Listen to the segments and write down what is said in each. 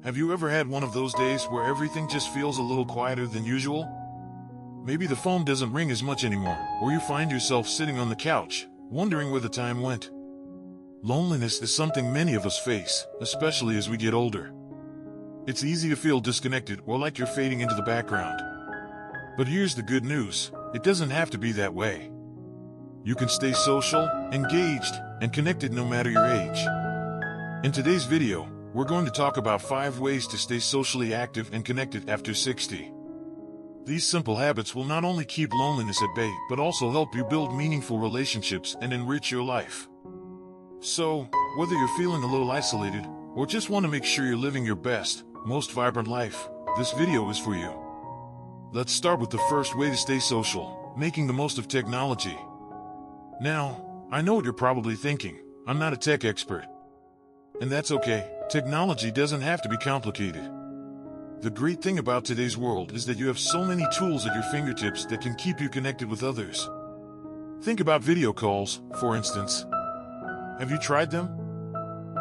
Have you ever had one of those days where everything just feels a little quieter than usual? Maybe the phone doesn't ring as much anymore, or you find yourself sitting on the couch, wondering where the time went. Loneliness is something many of us face, especially as we get older. It's easy to feel disconnected or like you're fading into the background. But here's the good news, it doesn't have to be that way. You can stay social, engaged, and connected no matter your age. In today's video, we're going to talk about 5 ways to stay socially active and connected after 60. These simple habits will not only keep loneliness at bay, but also help you build meaningful relationships and enrich your life. So, whether you're feeling a little isolated, or just want to make sure you're living your best, most vibrant life, this video is for you. Let's start with the first way to stay social, making the most of technology. Now, I know what you're probably thinking, I'm not a tech expert. And that's okay, technology doesn't have to be complicated. The great thing about today's world is that you have so many tools at your fingertips that can keep you connected with others. Think about video calls, for instance. Have you tried them?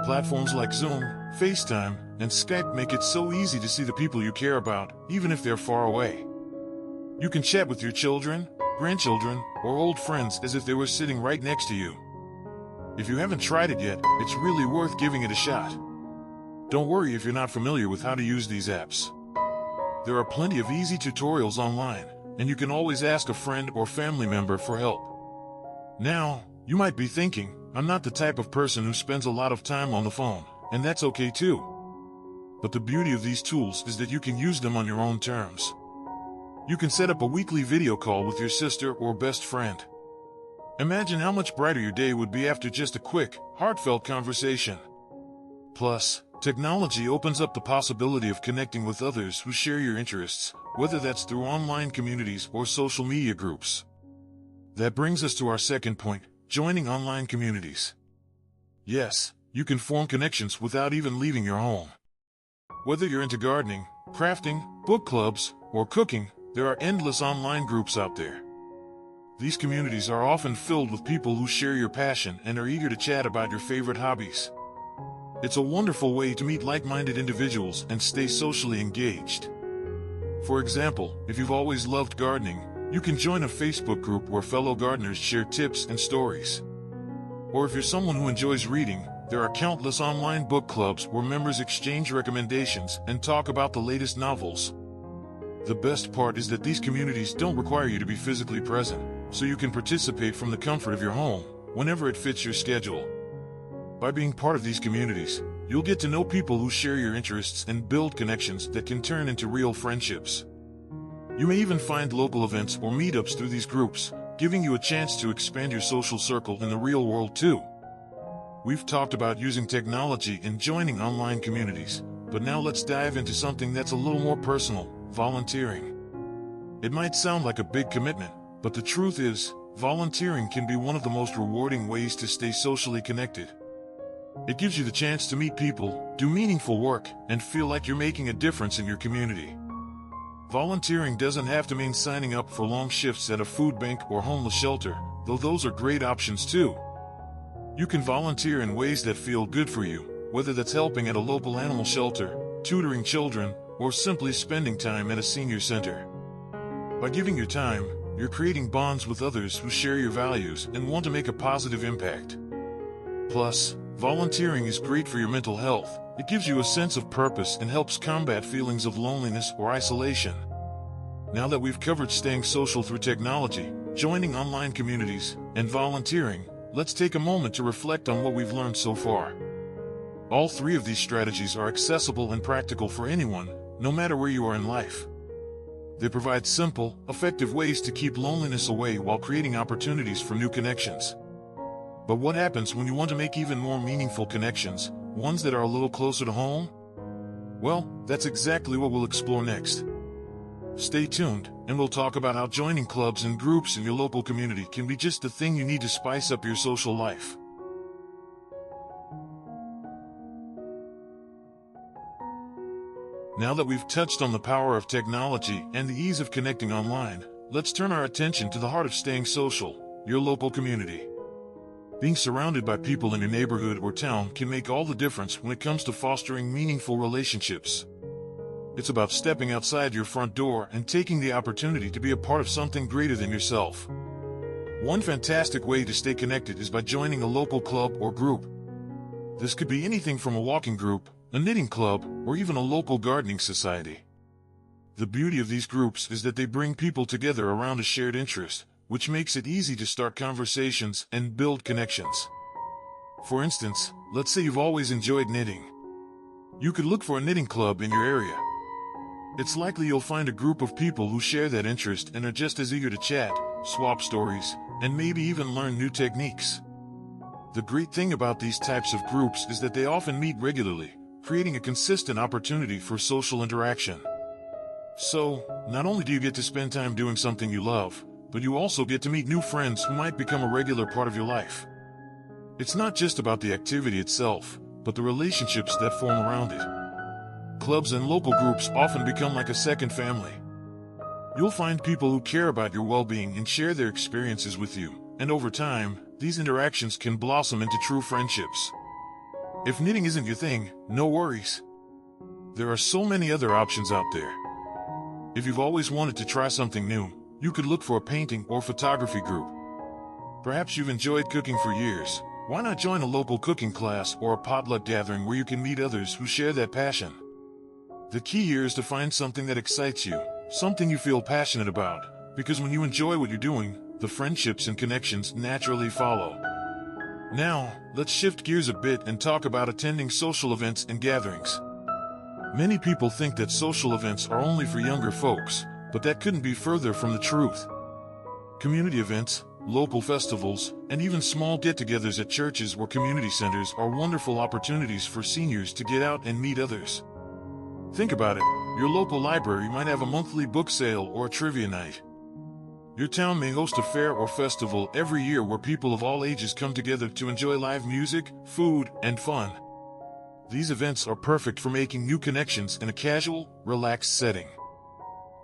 Platforms like Zoom, FaceTime, and Skype make it so easy to see the people you care about, even if they're far away. You can chat with your children, grandchildren, or old friends as if they were sitting right next to you. If you haven't tried it yet, it's really worth giving it a shot. Don't worry if you're not familiar with how to use these apps. There are plenty of easy tutorials online, and you can always ask a friend or family member for help. Now, you might be thinking, I'm not the type of person who spends a lot of time on the phone, and that's okay too. But the beauty of these tools is that you can use them on your own terms. You can set up a weekly video call with your sister or best friend. Imagine how much brighter your day would be after just a quick, heartfelt conversation. Plus, technology opens up the possibility of connecting with others who share your interests, whether that's through online communities or social media groups. That brings us to our second point, joining online communities. Yes, you can form connections without even leaving your home. Whether you're into gardening, crafting, book clubs, or cooking, there are endless online groups out there. These communities are often filled with people who share your passion and are eager to chat about your favorite hobbies. It's a wonderful way to meet like-minded individuals and stay socially engaged. For example, if you've always loved gardening, you can join a Facebook group where fellow gardeners share tips and stories. Or if you're someone who enjoys reading, there are countless online book clubs where members exchange recommendations and talk about the latest novels. The best part is that these communities don't require you to be physically present, so you can participate from the comfort of your home, whenever it fits your schedule. By being part of these communities, you'll get to know people who share your interests and build connections that can turn into real friendships. You may even find local events or meetups through these groups, giving you a chance to expand your social circle in the real world too. We've talked about using technology and joining online communities, but now let's dive into something that's a little more personal, volunteering. It might sound like a big commitment, but the truth is, volunteering can be one of the most rewarding ways to stay socially connected. It gives you the chance to meet people, do meaningful work, and feel like you're making a difference in your community. Volunteering doesn't have to mean signing up for long shifts at a food bank or homeless shelter, though those are great options too. You can volunteer in ways that feel good for you, whether that's helping at a local animal shelter, tutoring children, or simply spending time at a senior center. By giving your time, you're creating bonds with others who share your values and want to make a positive impact. Plus, volunteering is great for your mental health. It gives you a sense of purpose and helps combat feelings of loneliness or isolation. Now that we've covered staying social through technology, joining online communities, and volunteering, let's take a moment to reflect on what we've learned so far. All 3 of these strategies are accessible and practical for anyone, no matter where you are in life. They provide simple, effective ways to keep loneliness away while creating opportunities for new connections. But what happens when you want to make even more meaningful connections, ones that are a little closer to home? Well, that's exactly what we'll explore next. Stay tuned, and we'll talk about how joining clubs and groups in your local community can be just the thing you need to spice up your social life. Now that we've touched on the power of technology and the ease of connecting online, let's turn our attention to the heart of staying social, your local community. Being surrounded by people in your neighborhood or town can make all the difference when it comes to fostering meaningful relationships. It's about stepping outside your front door and taking the opportunity to be a part of something greater than yourself. One fantastic way to stay connected is by joining a local club or group. This could be anything from a walking group, a knitting club, or even a local gardening society. The beauty of these groups is that they bring people together around a shared interest, which makes it easy to start conversations and build connections. For instance, let's say you've always enjoyed knitting. You could look for a knitting club in your area. It's likely you'll find a group of people who share that interest and are just as eager to chat, swap stories, and maybe even learn new techniques. The great thing about these types of groups is that they often meet regularly, creating a consistent opportunity for social interaction. So, not only do you get to spend time doing something you love, but you also get to meet new friends who might become a regular part of your life. It's not just about the activity itself, but the relationships that form around it. Clubs and local groups often become like a second family. You'll find people who care about your well-being and share their experiences with you, and over time, these interactions can blossom into true friendships. If knitting isn't your thing, no worries. There are so many other options out there. If you've always wanted to try something new, you could look for a painting or photography group. Perhaps you've enjoyed cooking for years. Why not join a local cooking class or a potluck gathering where you can meet others who share that passion? The key here is to find something that excites you, something you feel passionate about, because when you enjoy what you're doing, the friendships and connections naturally follow. Now, let's shift gears a bit and talk about attending social events and gatherings. Many people think that social events are only for younger folks, but that couldn't be further from the truth. Community events, local festivals, and even small get-togethers at churches or community centers are wonderful opportunities for seniors to get out and meet others. Think about it, your local library might have a monthly book sale or a trivia night. Your town may host a fair or festival every year where people of all ages come together to enjoy live music, food, and fun. These events are perfect for making new connections in a casual, relaxed setting.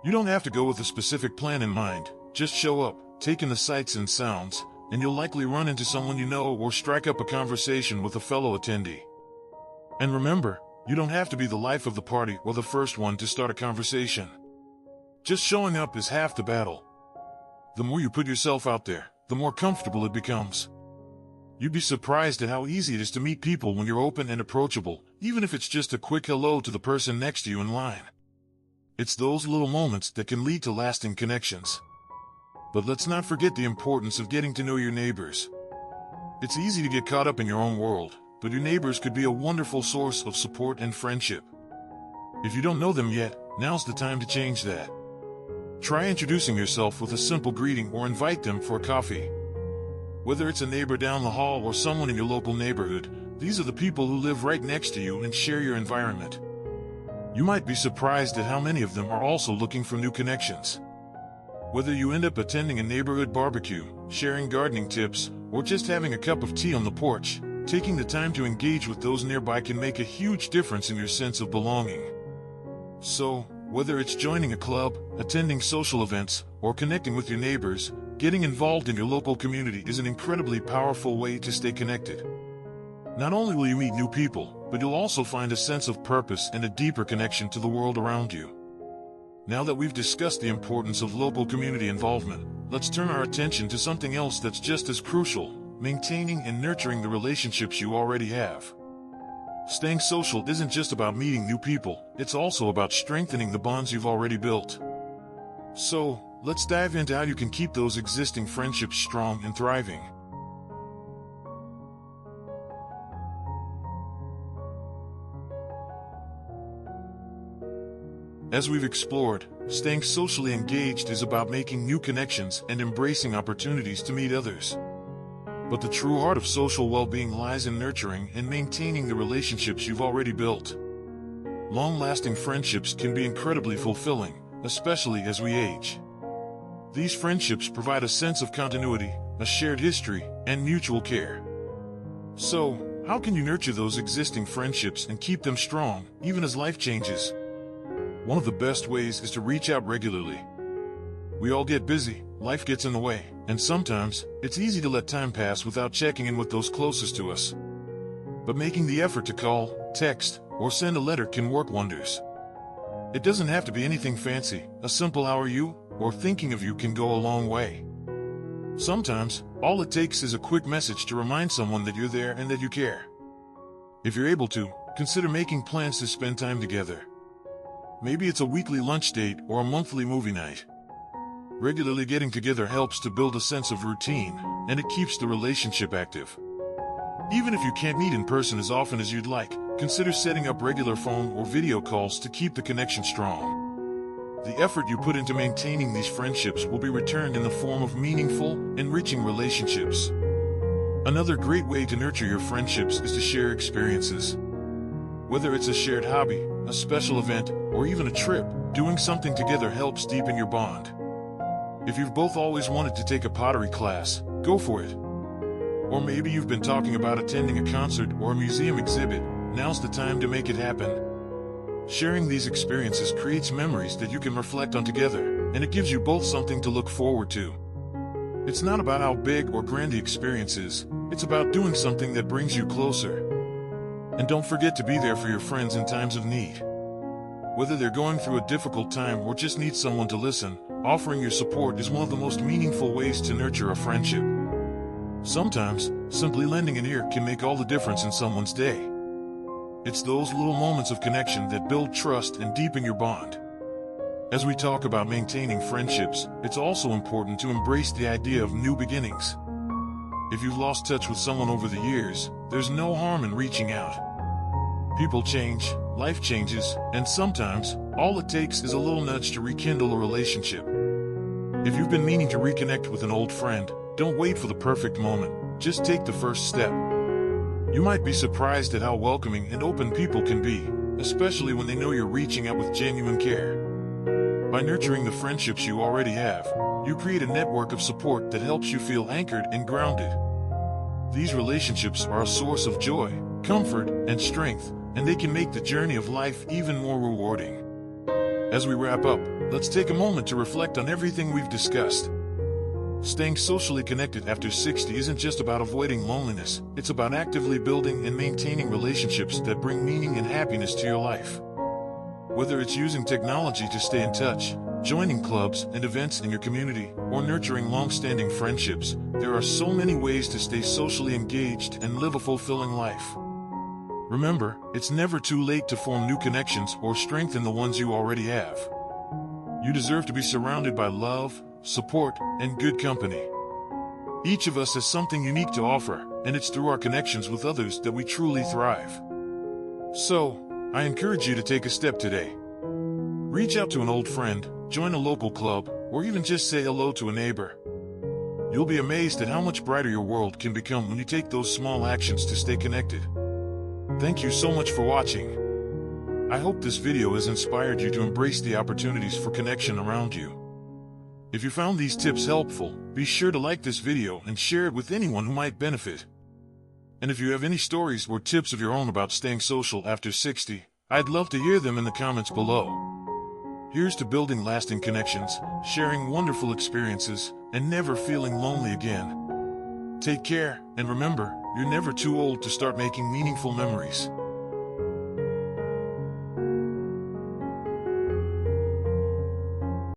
You don't have to go with a specific plan in mind, just show up, take in the sights and sounds, and you'll likely run into someone you know or strike up a conversation with a fellow attendee. And remember, you don't have to be the life of the party or the first one to start a conversation. Just showing up is half the battle. The more you put yourself out there, the more comfortable it becomes. You'd be surprised at how easy it is to meet people when you're open and approachable, even if it's just a quick hello to the person next to you in line. It's those little moments that can lead to lasting connections. But let's not forget the importance of getting to know your neighbors. It's easy to get caught up in your own world, but your neighbors could be a wonderful source of support and friendship. If you don't know them yet, now's the time to change that. Try introducing yourself with a simple greeting or invite them for a coffee. Whether it's a neighbor down the hall or someone in your local neighborhood, these are the people who live right next to you and share your environment. You might be surprised at how many of them are also looking for new connections. Whether you end up attending a neighborhood barbecue, sharing gardening tips, or just having a cup of tea on the porch, taking the time to engage with those nearby can make a huge difference in your sense of belonging. So, whether it's joining a club, attending social events, or connecting with your neighbors, getting involved in your local community is an incredibly powerful way to stay connected. Not only will you meet new people, but you'll also find a sense of purpose and a deeper connection to the world around you. Now that we've discussed the importance of local community involvement, let's turn our attention to something else that's just as crucial: maintaining and nurturing the relationships you already have. Staying social isn't just about meeting new people, it's also about strengthening the bonds you've already built. So, let's dive into how you can keep those existing friendships strong and thriving. As we've explored, staying socially engaged is about making new connections and embracing opportunities to meet others. But the true heart of social well-being lies in nurturing and maintaining the relationships you've already built. Long-lasting friendships can be incredibly fulfilling, especially as we age. These friendships provide a sense of continuity, a shared history, and mutual care. So, how can you nurture those existing friendships and keep them strong, even as life changes? One of the best ways is to reach out regularly. We all get busy, life gets in the way, and sometimes, it's easy to let time pass without checking in with those closest to us. But making the effort to call, text, or send a letter can work wonders. It doesn't have to be anything fancy. A simple "how are you?" or "thinking of you" can go a long way. Sometimes, all it takes is a quick message to remind someone that you're there and that you care. If you're able to, consider making plans to spend time together. Maybe it's a weekly lunch date or a monthly movie night. Regularly getting together helps to build a sense of routine, and it keeps the relationship active. Even if you can't meet in person as often as you'd like, consider setting up regular phone or video calls to keep the connection strong. The effort you put into maintaining these friendships will be returned in the form of meaningful, enriching relationships. Another great way to nurture your friendships is to share experiences. Whether it's a shared hobby, a special event, or even a trip, doing something together helps deepen your bond. If you've both always wanted to take a pottery class, go for it. Or maybe you've been talking about attending a concert or a museum exhibit. Now's the time to make it happen. Sharing these experiences creates memories that you can reflect on together, and it gives you both something to look forward to. It's not about how big or grand the experience is, it's about doing something that brings you closer. And don't forget to be there for your friends in times of need. Whether they're going through a difficult time or just need someone to listen, offering your support is one of the most meaningful ways to nurture a friendship. Sometimes, simply lending an ear can make all the difference in someone's day. It's those little moments of connection that build trust and deepen your bond. As we talk about maintaining friendships, it's also important to embrace the idea of new beginnings. If you've lost touch with someone over the years, there's no harm in reaching out. People change, life changes, and sometimes, all it takes is a little nudge to rekindle a relationship. If you've been meaning to reconnect with an old friend, don't wait for the perfect moment, just take the first step. You might be surprised at how welcoming and open people can be, especially when they know you're reaching out with genuine care. By nurturing the friendships you already have, you create a network of support that helps you feel anchored and grounded. These relationships are a source of joy, comfort, and strength, and they can make the journey of life even more rewarding. As we wrap up, let's take a moment to reflect on everything we've discussed. Staying socially connected after 60 isn't just about avoiding loneliness, it's about actively building and maintaining relationships that bring meaning and happiness to your life. Whether it's using technology to stay in touch, joining clubs and events in your community, or nurturing long-standing friendships, there are so many ways to stay socially engaged and live a fulfilling life. Remember, it's never too late to form new connections or strengthen the ones you already have. You deserve to be surrounded by love, support, and good company. Each of us has something unique to offer, and it's through our connections with others that we truly thrive. So, I encourage you to take a step today. Reach out to an old friend, join a local club, or even just say hello to a neighbor. You'll be amazed at how much brighter your world can become when you take those small actions to stay connected. Thank you so much for watching. I hope this video has inspired you to embrace the opportunities for connection around you. If you found these tips helpful, be sure to like this video and share it with anyone who might benefit. And if you have any stories or tips of your own about staying social after 60, I'd love to hear them in the comments below. Here's to building lasting connections, sharing wonderful experiences, and never feeling lonely again. Take care, and remember, you're never too old to start making meaningful memories.